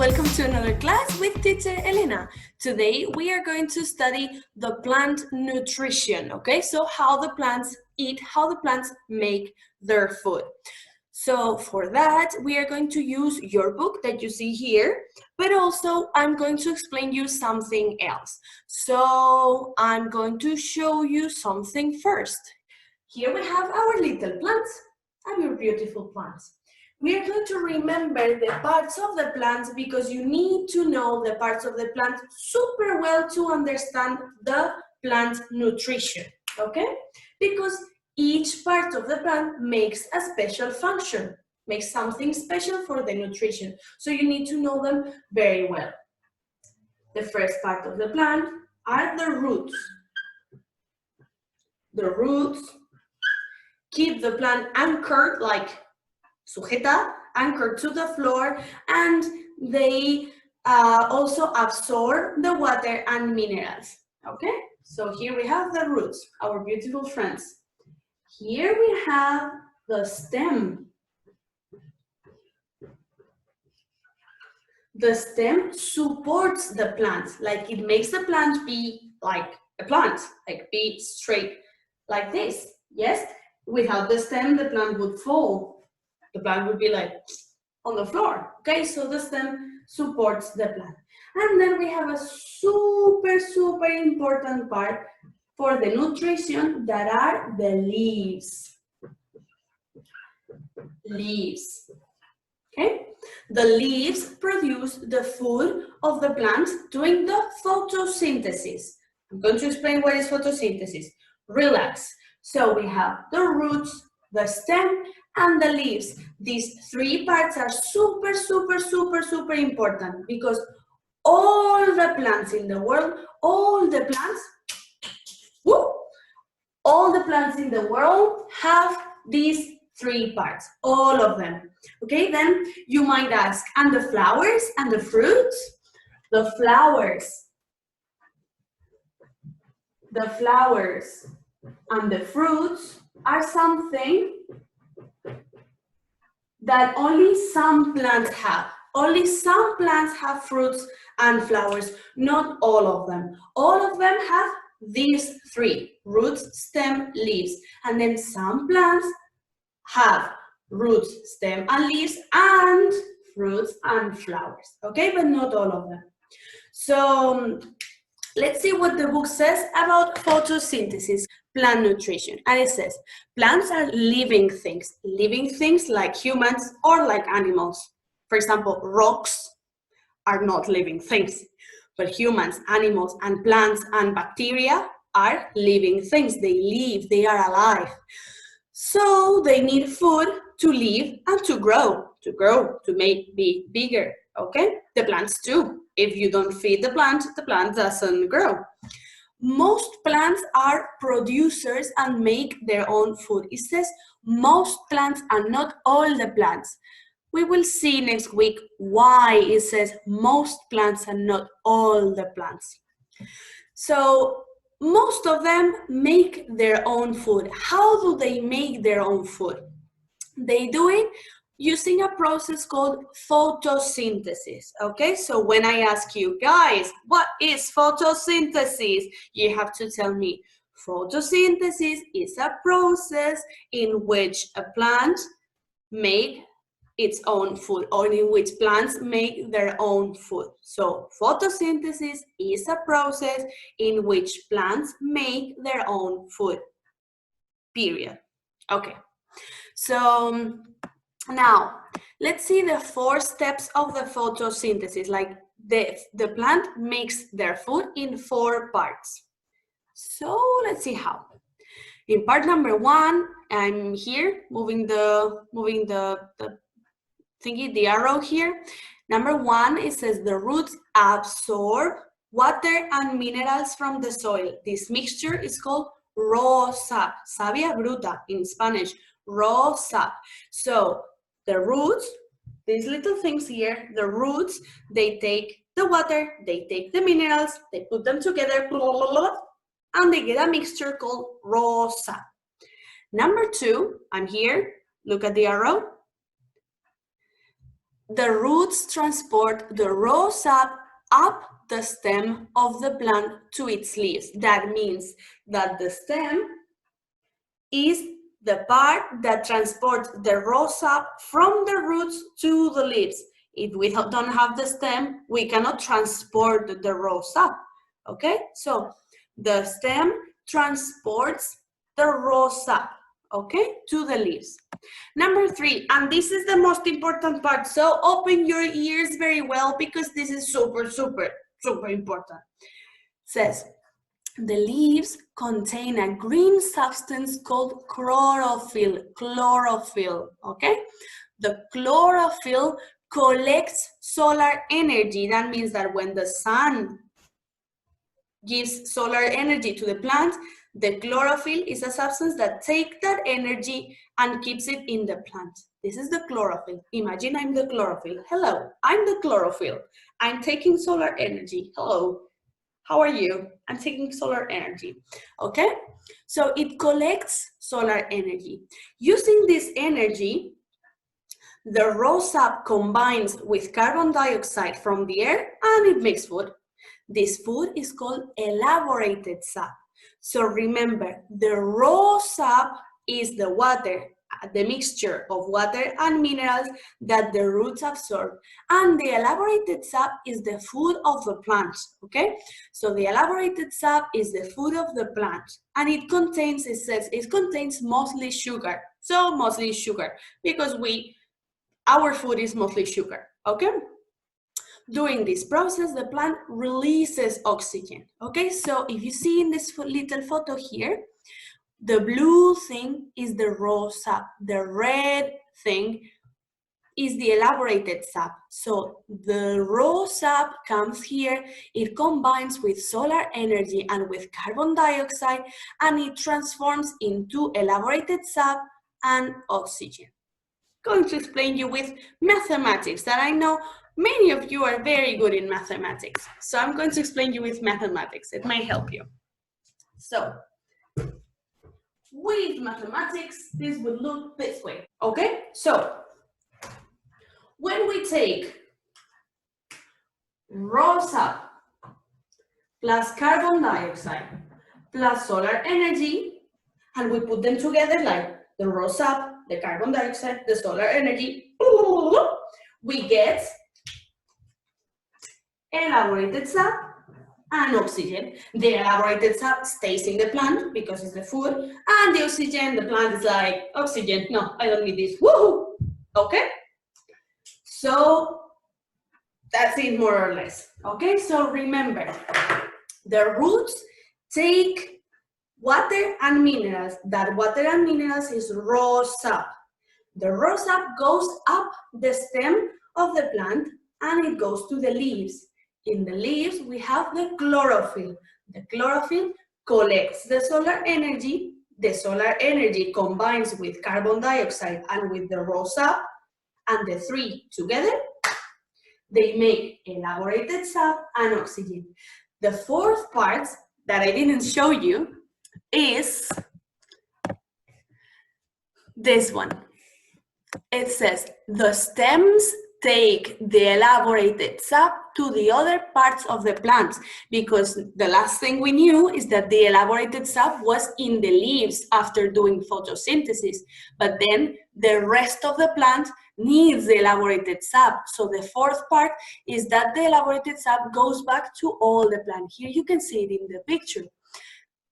welcome to another class with teacher Elena. Today we are going to study the plant nutrition, okay? So how the plants eat, how the plants make their food. So for that, we are going to use your book that you see here, but also I'm going to explain you something else. So I'm going to show you something first. Here we have our little plants, our beautiful plants. We are going to remember the parts of the plant because you need to know the parts of the plant super well to understand the plant nutrition, okay? Because each part of the plant makes a special function, makes something special for the nutrition. So you need to know them very well. The first part of the plant are the roots. The roots keep the plant anchored, like sujeta, anchored to the floor, and they also absorb the water and minerals, okay? So here we have the roots, our beautiful friends. Here we have the stem. The stem supports the plant, like it makes the plant be like a plant, like be straight like this, yes? Without the stem, the plant would fall. The plant would be like on the floor, okay? So the stem supports the plant. And then we have a super important part for the nutrition that are the leaves. Leaves, okay? The leaves produce the food of the plant during the photosynthesis. I'm going to explain what is photosynthesis. Relax. So we have the roots, the stem, and the leaves. These three parts are super important because all the plants in the world, all the plants in the world have these three parts, all of them. Okay, then you might ask, and the flowers and the fruits? The flowers and the fruits are something that only some plants have. Only some plants have fruits and flowers, not all of them. All of them have these three, roots, stem, leaves. And then some plants have roots, stem, and leaves, and fruits and flowers, okay? But not all of them. So let's see what the book says about photosynthesis, plant nutrition. And it says, plants are living things like humans or like animals. For example, rocks are not living things, but humans, animals, and plants and bacteria are living things. They live, they are alive. So they need food to live and to grow, to be bigger, okay? The plants too. If you don't feed the plant doesn't grow. Most plants are producers and make their own food. It says most plants and not all the plants. We will see next week why it says most plants and not all the plants. So most of them make their own food. How do they make their own food? They do it using a process called photosynthesis, okay? So when I ask you, guys, what is photosynthesis? You have to tell me, photosynthesis is a process in which a plant makes its own food, or in which plants make their own food. So photosynthesis is a process in which plants make their own food, period. Okay, so now let's see the 4 steps of the photosynthesis. Like the plant makes their food in 4 parts. So let's see how. In part number 1, I'm here moving the thingy, the arrow here. Number 1, it says the roots absorb water and minerals from the soil. This mixture is called raw sap, savia bruta in Spanish, raw sap. So the roots, these little things here, the roots, they take the water, they take the minerals, they put them together, and they get a mixture called raw sap. Number 2, I'm here, look at the arrow. the roots transport the raw sap up the stem of the plant to its leaves. That means that the stem is the part that transports the raw sap from the roots to the leaves. If we don't have the stem, we cannot transport the raw sap, okay? So the stem transports the raw sap, okay, to the leaves. Number 3, and this is the most important part, so open your ears very well because this is super, super, super important. It says, the leaves contain a green substance called chlorophyll, okay? The chlorophyll collects solar energy. That means that when the sun gives solar energy to the plant, the chlorophyll is a substance that takes that energy and keeps it in the plant. This is the chlorophyll. Imagine I'm the chlorophyll. Hello, I'm the chlorophyll. I'm taking solar energy. Hello, how are you? I'm taking solar energy, okay? So it collects solar energy. Using this energy, the raw sap combines with carbon dioxide from the air and it makes food. This food is called elaborated sap. So remember, the raw sap is the water, the mixture of water and minerals that the roots absorb. And the elaborated sap is the food of the plant, okay? So the elaborated sap is the food of the plant. And it contains, it says, it contains mostly sugar. So mostly sugar, because our food is mostly sugar, okay? During this process, the plant releases oxygen, okay? So if you see in this little photo here, the blue thing is the raw sap. The red thing is the elaborated sap. So the raw sap comes here, it combines with solar energy and with carbon dioxide, and it transforms into elaborated sap and oxygen. Going to explain you with mathematics that I know many of you are very good in mathematics. So I'm going to explain you with mathematics. It might help you. So with mathematics, this would look this way, okay? So when we take raw sap plus carbon dioxide plus solar energy, and we put them together like the raw sap, the carbon dioxide, the solar energy, we get elaborated sap and oxygen. The elaborated sap stays in the plant because it's the food, and the oxygen, the plant is like, oxygen, no, I don't need this, woohoo, okay? So that's it more or less, okay? So remember, the roots take water and minerals. That water and minerals is raw sap. The raw sap goes up the stem of the plant and it goes to the leaves. In the leaves, we have the chlorophyll. The chlorophyll collects the solar energy. The solar energy combines with carbon dioxide and with the raw sap, and the three together, they make elaborated sap and oxygen. The fourth part that I didn't show you is this one. It says the stems take the elaborated sap to the other parts of the plant, because the last thing we knew is that the elaborated sap was in the leaves after doing photosynthesis, but then the rest of the plant needs the elaborated sap. So the fourth part is that the elaborated sap goes back to all the plant. Here you can see it in the picture.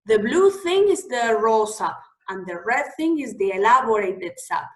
The blue thing is the raw sap and the red thing is the elaborated sap.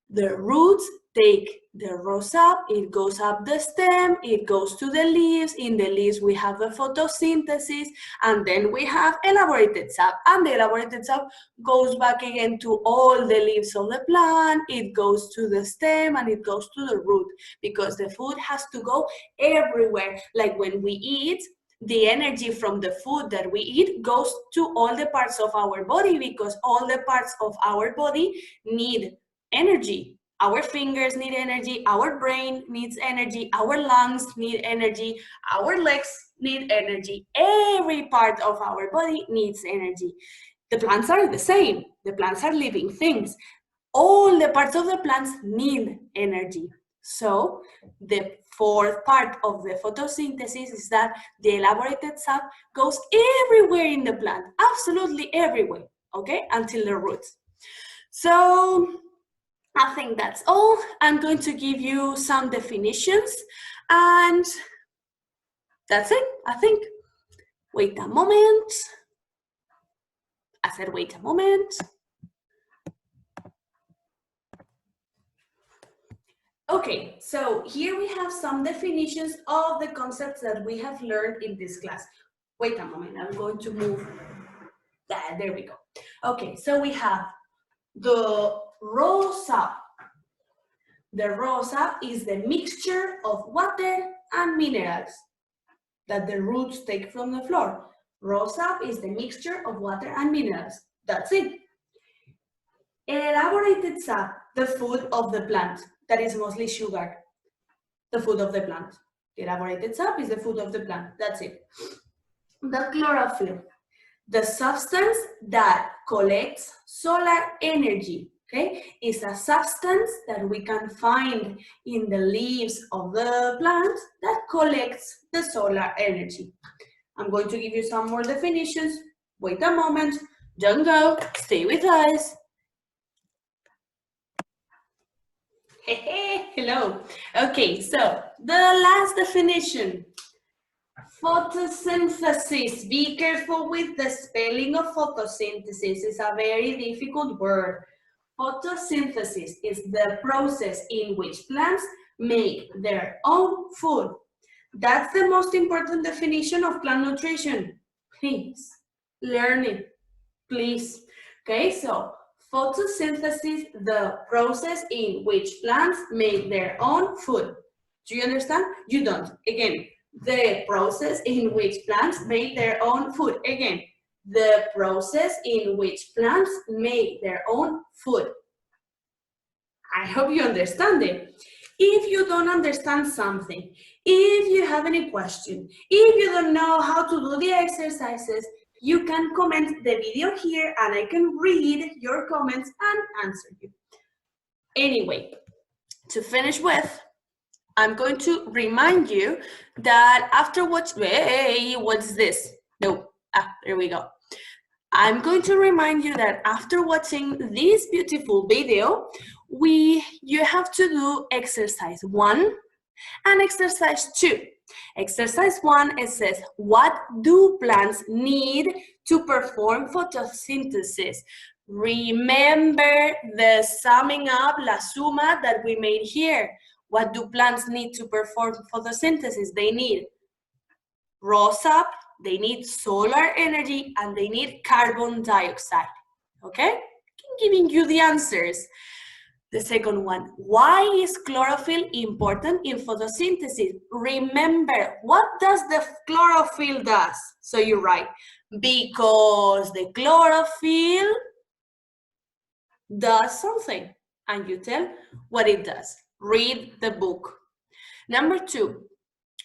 The roots take the raw sap, it goes up the stem, it goes to the leaves. In the leaves we have the photosynthesis, and then we have elaborated sap, and the elaborated sap goes back again to all the leaves of the plant, it goes to the stem, and it goes to the root, because the food has to go everywhere. Like when we eat, the energy from the food that we eat goes to all the parts of our body, because all the parts of our body need energy. Our fingers need energy, our brain needs energy, our lungs need energy, our legs need energy. Every part of our body needs energy. The plants are the same. The plants are living things. All the parts of the plants need energy. So the fourth part of the photosynthesis is that the elaborated sap goes everywhere in the plant, absolutely everywhere, okay, until the roots. So I think that's all. I'm going to give you some definitions and that's it, I think. Wait a moment. I said wait a moment. Okay, so here we have some definitions of the concepts that we have learned in this class. Wait a moment, I'm going to move that. There we go. Okay, so we have the raw sap. The raw sap is the mixture of water and minerals that the roots take from the floor. Raw sap is the mixture of water and minerals. That's it. Elaborated sap, the food of the plant. That is mostly sugar, the food of the plant. The elaborated sap is the food of the plant. That's it. The chlorophyll, the substance that collects solar energy. Okay, it's a substance that we can find in the leaves of the plant that collects the solar energy. I'm going to give you some more definitions. Wait a moment. Don't go. Stay with us. Hey, hello. Okay, so the last definition. Photosynthesis. Be careful with the spelling of photosynthesis. It's a very difficult word. Photosynthesis is the process in which plants make their own food. That's the most important definition of plant nutrition. Please, learn it, please. Okay, so photosynthesis, the process in which plants make their own food. Do you understand? You don't. Again, the process in which plants make their own food. Again, the process in which plants make their own food. I hope you understand it. If you don't understand something, if you have any question, if you don't know how to do the exercises, you can comment the video here and I can read your comments and answer you. Anyway, to finish with, I'm going to remind you that after what's this? No, there we go. I'm going to remind you that after watching this beautiful video, you have to do exercise 1 and exercise 2. Exercise 1, it says, what do plants need to perform photosynthesis? Remember the summing up, la suma that we made here. What do plants need to perform photosynthesis? They need raw sap, they need solar energy, and they need carbon dioxide. Okay? I'm giving you the answers. The second one, why is chlorophyll important in photosynthesis? Remember, what does the chlorophyll does? So you write, because the chlorophyll does something, and you tell what it does. Read the book. Number 2,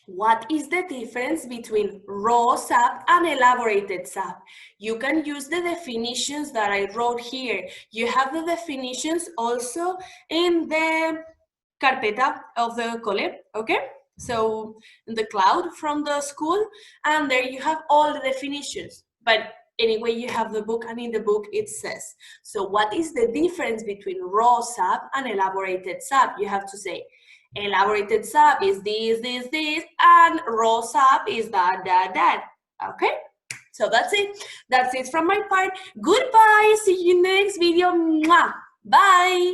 what is the difference between raw sap and elaborated sap? You can use the definitions that I wrote here. You have the definitions also in the carpeta of the cole, okay? So in the cloud from the school, and there you have all the definitions. But anyway, you have the book, and in the book it says. So what is the difference between raw sap and elaborated sap? You have to say, elaborated sap is this, and raw sap is that. Okay? So that's it. That's it from my part. Goodbye. See you next video. Mwah. Bye.